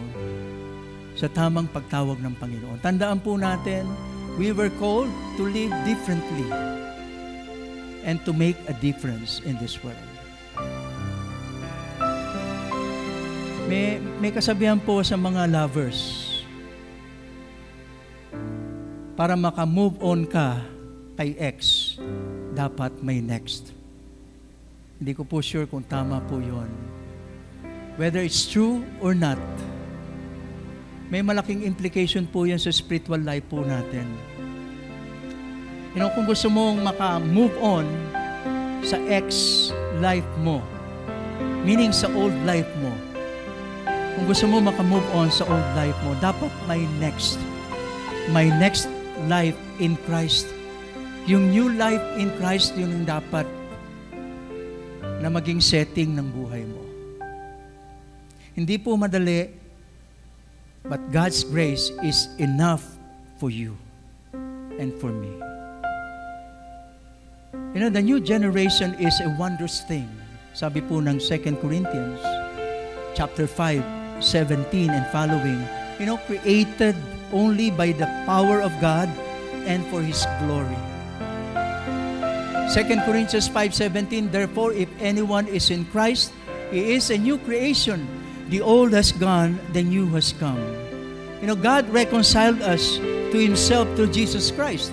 sa tamang pagtawag ng Panginoon. Tandaan po natin, we were called to live differently and to make a difference in this world. May kasabihan po sa mga lovers, para maka-move on ka kay ex, dapat may next. Hindi ko po sure kung tama po yun. Whether it's true or not, may malaking implication po yan sa spiritual life po natin. Kung gusto mong maka-move on sa ex-life mo, meaning sa old life mo, kung gusto mo maka-move on sa old life mo, dapat may next. My next life in Christ. Yung new life in Christ, yun ang dapat na maging setting ng buhay mo. Hindi po madali, but God's grace is enough for you and for me. The new generation is a wondrous thing. Sabi po ng 2 Corinthians chapter 5, 17 and following, created only by the power of God and for His glory. 2 Corinthians 5:17, therefore, if anyone is in Christ, he is a new creation. The old has gone, the new has come. God reconciled us to Himself through Jesus Christ.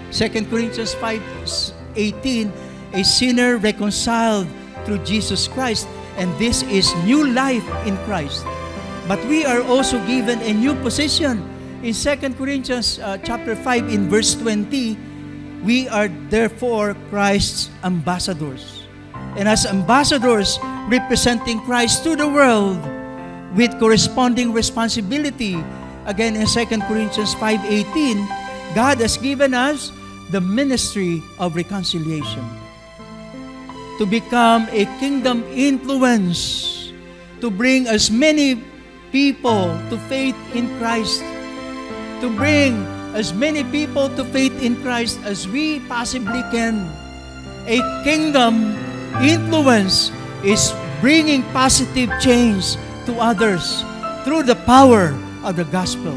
2 Corinthians 5:18, a sinner reconciled through Jesus Christ, and this is new life in Christ. But we are also given a new position. In 2 Corinthians chapter 5 in verse 20, we are therefore Christ's ambassadors. And as ambassadors representing Christ to the world with corresponding responsibility, again in 2 Corinthians 5:18, God has given us the ministry of reconciliation to become a kingdom influence, to bring as many people to faith in Christ, to bring as many people to faith in Christ as we possibly can. A kingdom influence is bringing positive change to others through the power of the gospel.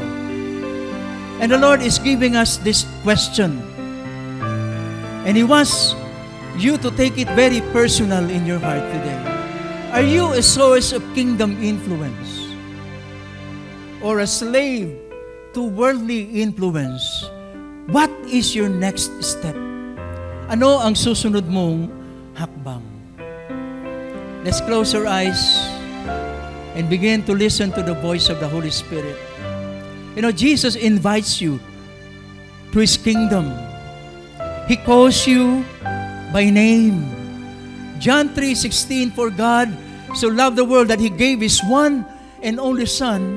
And the Lord is giving us this question. And He wants you to take it very personal in your heart today. Are you a source of kingdom influence? Or a slave to worldly influence? What is your next step? Ano ang susunod mong hakbang? Let's close our eyes and begin to listen to the voice of the Holy Spirit. Jesus invites you to His kingdom. He calls you by name. John 3:16, for God so loved the world that He gave His one and only Son,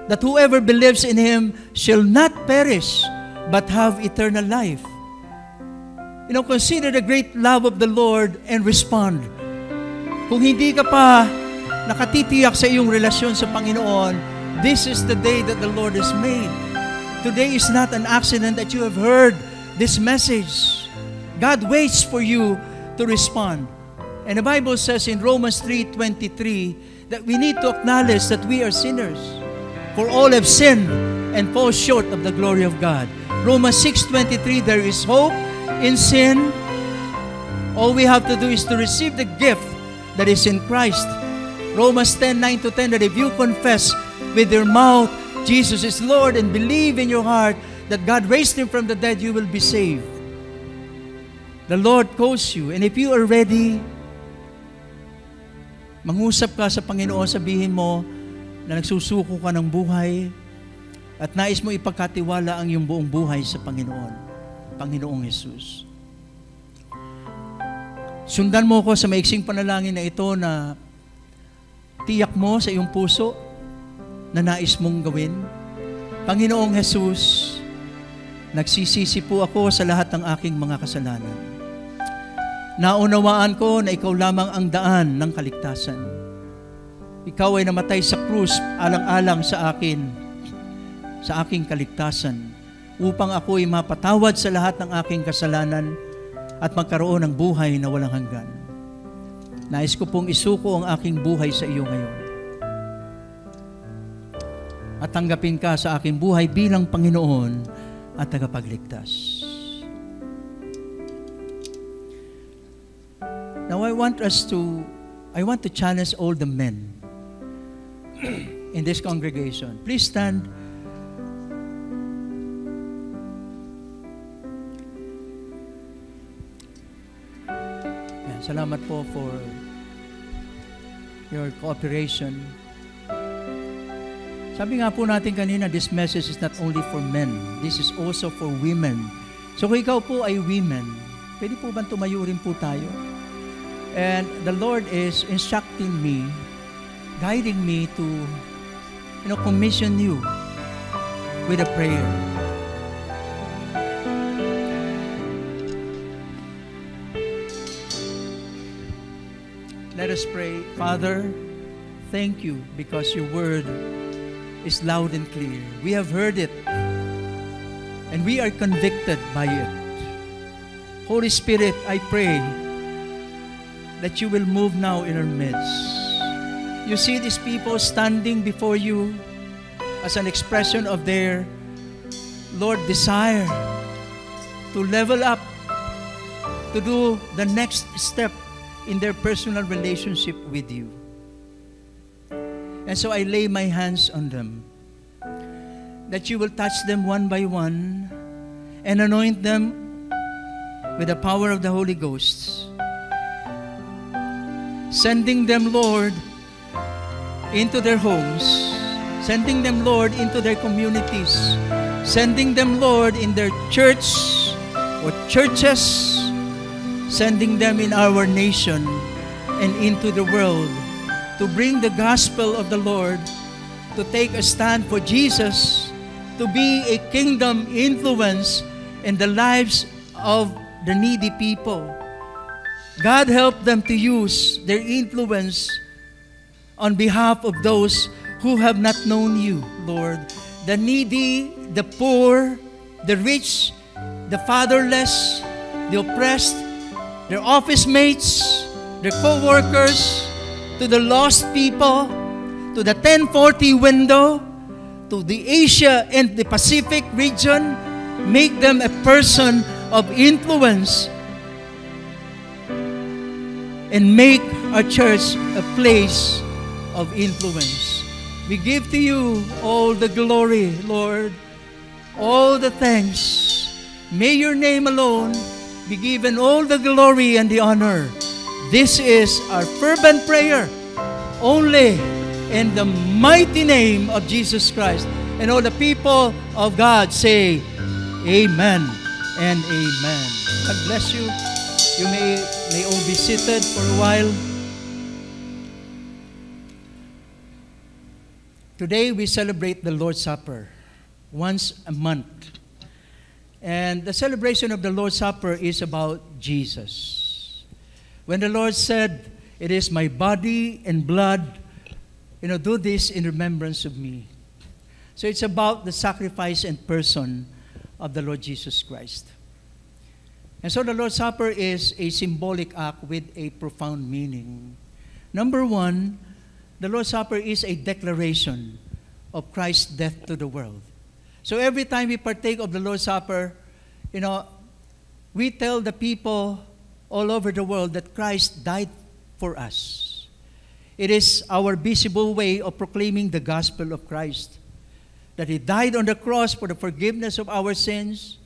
that whoever believes in Him shall not perish, but have eternal life. Consider the great love of the Lord and respond. Kung hindi ka pa nakatitiyak sa iyong relasyon sa Panginoon, this is the day that the Lord has made. Today is not an accident that you have heard this message. God waits for you to respond. And the Bible says in Romans 3:23 that we need to acknowledge that we are sinners. For all have sinned and fall short of the glory of God. Romans 6:23, there is hope in sin. All we have to do is to receive the gift that is in Christ. Romans 10:9-10, that if you confess with your mouth Jesus is Lord and believe in your heart that God raised Him from the dead, you will be saved. The Lord calls you. And if you are ready, mangusap ka sa Panginoon, sabihin mo na nagsusuko ka ng buhay at nais mo ipagkatiwala ang iyong buong buhay sa Panginoon, Panginoong Jesus. Sundan mo ko sa maiksing panalangin na ito na tiyak mo sa iyong puso na nais mong gawin. Panginoong Jesus, nagsisisi po ako sa lahat ng aking mga kasalanan. Naunawaan ko na ikaw lamang ang daan ng kaligtasan. Ikaw ay namatay sa krus alang-alang sa akin, sa aking kaligtasan, upang ako ay mapatawad sa lahat ng aking kasalanan at magkaroon ng buhay na walang hanggan. Nais ko pong isuko ang aking buhay sa iyo ngayon. At tanggapin ka sa aking buhay bilang Panginoon at tagapagligtas. Now I want to challenge all the men in this congregation. Please stand. Salamat po for your cooperation. Sabi nga po natin kanina, this message is not only for men. This is also for women. So kung ikaw po ay women, pwede po ba tumayo rin po tayo? And the Lord is instructing me, guiding me to, commission you with a prayer. Let us pray. Father, thank you because your word is loud and clear. We have heard it and we are convicted by it. Holy Spirit, I pray that you will move now in our midst. You see these people standing before you as an expression of their, Lord, desire to level up, to do the next step in their personal relationship with you. And so I lay my hands on them, that you will touch them one by one and anoint them with the power of the Holy Ghost, sending them, Lord, into their homes, sending them, Lord, into their communities, sending them, Lord, in their church or churches, sending them in our nation and into the world to bring the gospel of the Lord, to take a stand for Jesus, to be a kingdom influence in the lives of the needy people. God help them to use their influence on behalf of those who have not known you, Lord. The needy, the poor, the rich, the fatherless, the oppressed, their office mates, their co-workers, to the lost people, to the 1040 window, to the Asia and the Pacific region. Make them a person of influence and make our church a place of influence. We give to you all the glory, Lord, all the thanks. May your name alone be given all the glory and the honor. This is our fervent prayer, only in the mighty name of Jesus Christ. And all the people of God say, Amen and Amen. God bless you. You may all be seated for a while. Today we celebrate the Lord's Supper once a month. And the celebration of the Lord's Supper is about Jesus. When the Lord said, "It is my body and blood, do this in remembrance of me." So it's about the sacrifice and person of the Lord Jesus Christ. And so the Lord's Supper is a symbolic act with a profound meaning. Number one, the Lord's Supper is a declaration of Christ's death to the world. So every time we partake of the Lord's Supper, we tell the people all over the world that Christ died for us. It is our visible way of proclaiming the gospel of Christ. that He died on the cross for the forgiveness of our sins,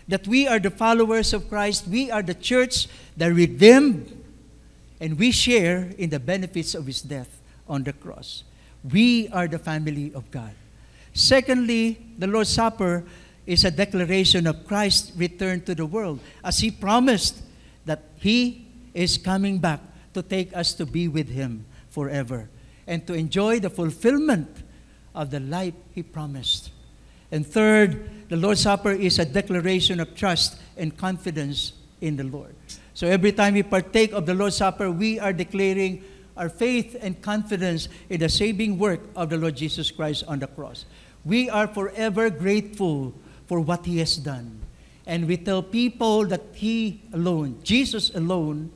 that we are the followers of Christ, we are the church, the redeemed, and we share in the benefits of His death on the cross. We are the family of God. Secondly, the Lord's Supper is a declaration of Christ's return to the world, as He promised that He is coming back to take us to be with Him forever and to enjoy the fulfillment of the life He promised. And third, the Lord's Supper is a declaration of trust and confidence in the Lord. So every time we partake of the Lord's Supper, we are declaring our faith and confidence in the saving work of the Lord Jesus Christ on the cross. We are forever grateful for what He has done. And we tell people that He alone, Jesus alone,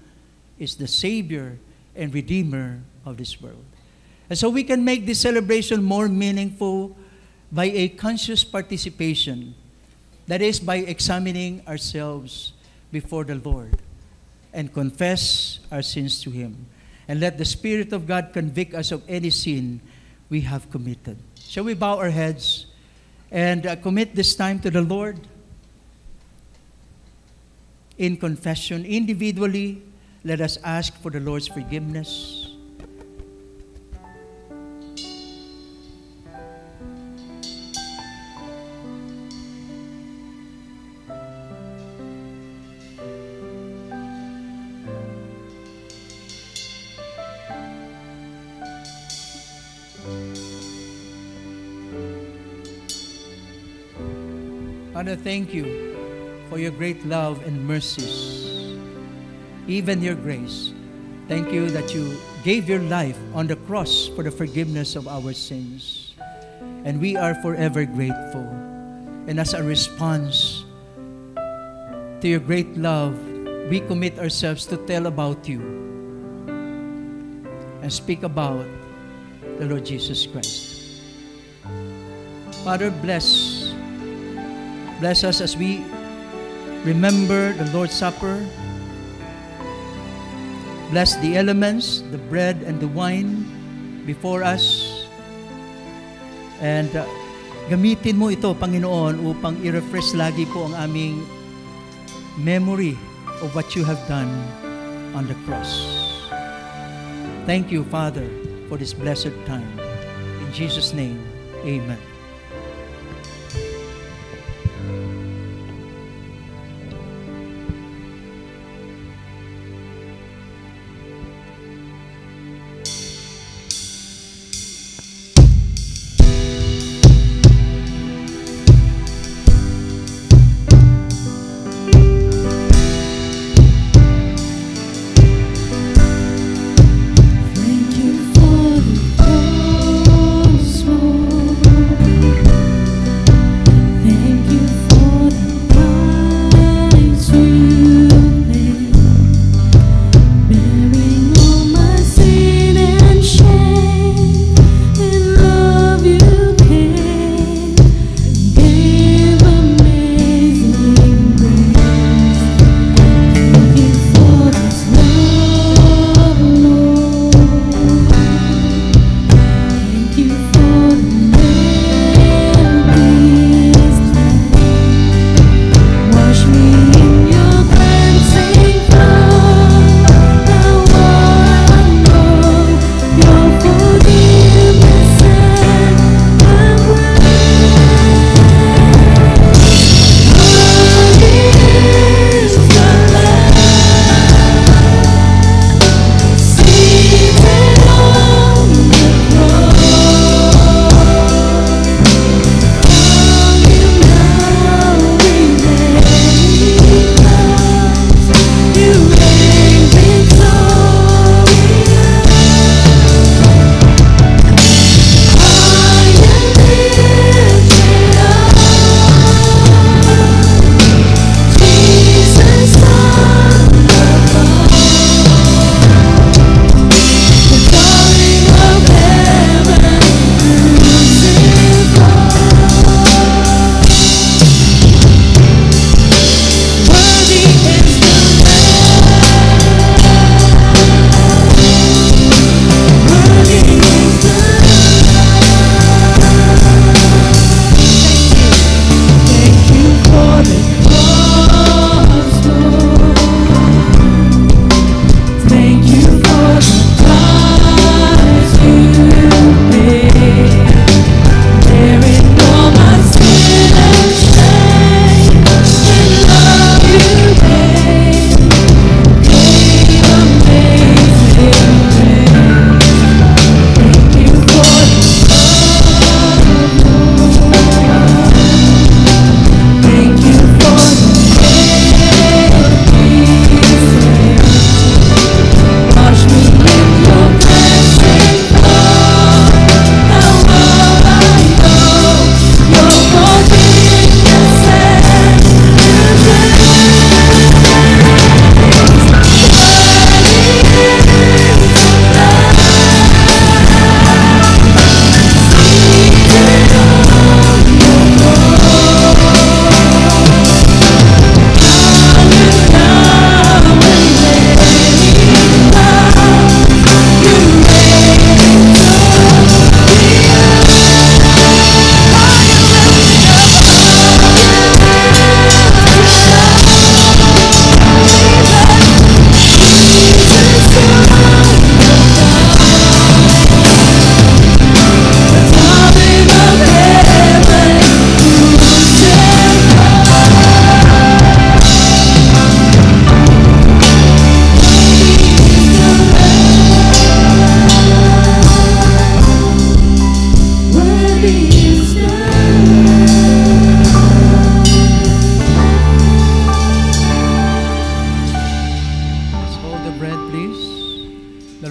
is the Savior and Redeemer of this world. And so we can make this celebration more meaningful by a conscious participation. That is, by examining ourselves before the Lord and confess our sins to Him. And let the Spirit of God convict us of any sin we have committed. Shall we bow our heads and commit this time to the Lord in confession? Individually, let us ask for the Lord's forgiveness. Father, thank you for your great love and mercies, even your grace. Thank you that you gave your life on the cross for the forgiveness of our sins. And we are forever grateful. And as a response to your great love, we commit ourselves to tell about you and speak about the Lord Jesus Christ. Father, bless us as we remember the Lord's Supper. Bless the elements, the bread and the wine before us. And gamitin mo ito, Panginoon, upang i-refresh lagi po ang aming memory of what you have done on the cross. Thank you, Father, for this blessed time. In Jesus' name, amen. Thank you for the gospel.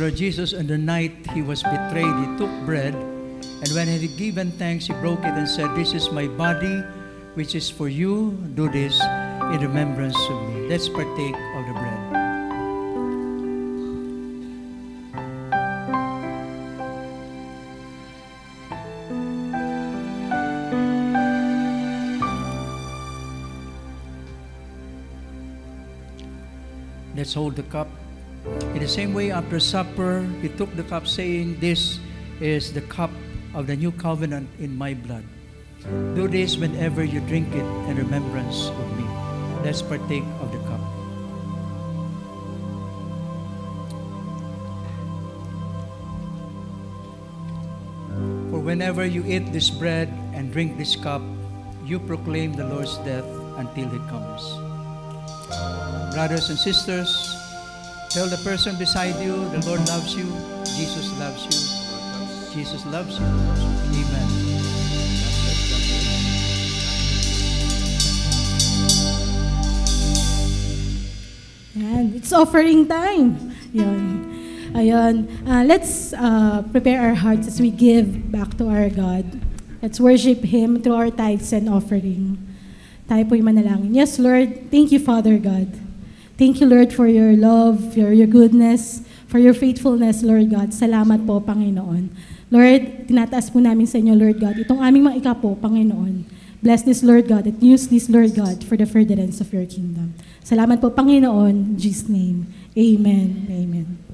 Lord Jesus, on the night he was betrayed, he took bread, and when he had given thanks, he broke it and said, "This is my body, which is for you. Do this in remembrance of me." Let's partake of the bread. Let's hold the cup. In the same way, after supper, he took the cup, saying, "This is the cup of the new covenant in my blood. Do this whenever you drink it in remembrance of me." Let's partake of the cup. For whenever you eat this bread and drink this cup, you proclaim the Lord's death until he comes. Brothers and sisters, tell the person beside you, the Lord loves you, Jesus loves you, Jesus loves you. Amen. And it's offering time. Yun. Ayun. Let's prepare our hearts as we give back to our God. Let's worship Him through our tithes and offering. Tayo po'y manalangin. Yes, Lord, thank you, Father God. Thank you, Lord, for your love, for your goodness, for your faithfulness, Lord God. Salamat po, Panginoon. Lord, tinataas po namin sa inyo, Lord God, itong aming mga ikapo, Panginoon. Bless this, Lord God, and use this, Lord God, for the furtherance of your kingdom. Salamat po, Panginoon. In Jesus' name, amen. Amen.